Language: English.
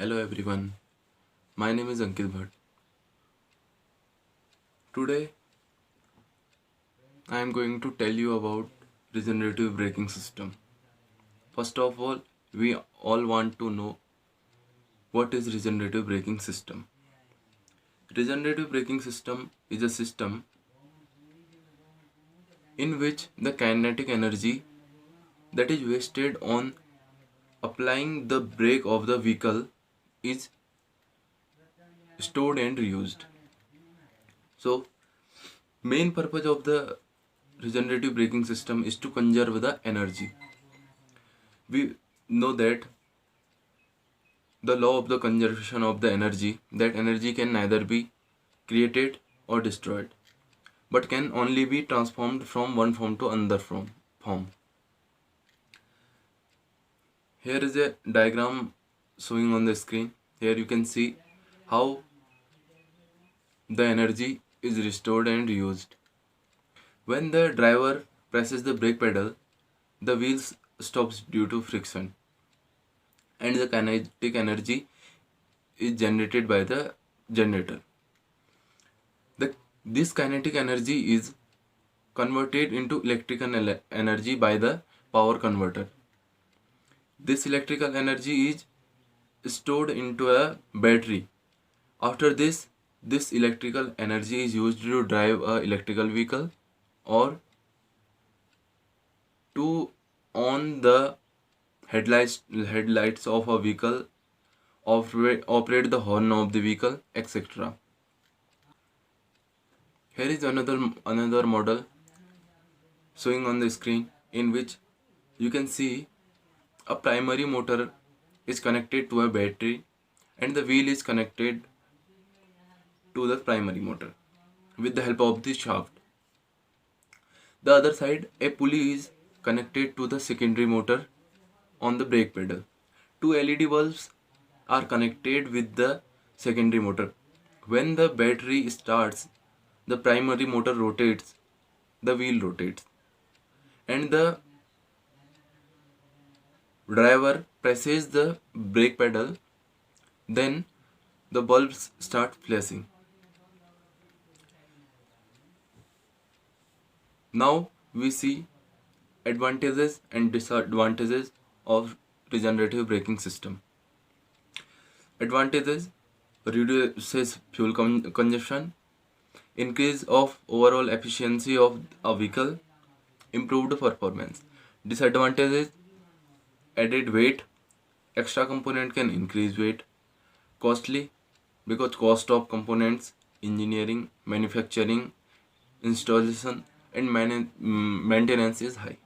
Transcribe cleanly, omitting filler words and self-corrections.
Hello everyone, my name is Ankit Bhatt. Today I am going to tell you about regenerative braking system. First of all, we all want to know what is regenerative braking system. Regenerative braking system is a system in which the kinetic energy that is wasted on applying the brake of the vehicle is stored and reused. So, main purpose of the regenerative braking system is to conserve the energy. We know that the law of the conservation of the energy, that energy can neither be created or destroyed, but can only be transformed from one form to another form. Here is a diagram showing on the screen. Here you can see how the energy is restored and used. When the driver presses the brake pedal, the wheels stops due to friction, and the kinetic energy is generated by the generator. This kinetic energy is converted into electrical energy by the power converter. This electrical energy is stored into a battery. After this electrical energy is used to drive a electrical vehicle or to on the headlights of a vehicle, operate the horn of the vehicle, etc. Here is another model showing on the screen, in which you can see a primary motor is connected to a battery and the wheel is connected to the primary motor with the help of the shaft. The other side, a pulley is connected to the secondary motor on the brake pedal. Two LED bulbs are connected with the secondary motor. When the battery starts, the primary motor rotates, the wheel rotates, and the driver presses the brake pedal, then the bulbs start flashing. Now we see advantages and disadvantages of regenerative braking system. Advantages: reduces fuel consumption, increase of overall efficiency of a vehicle, improved performance. Disadvantages: added weight, extra component can increase weight, costly because cost of components, engineering, manufacturing, installation and maintenance is high.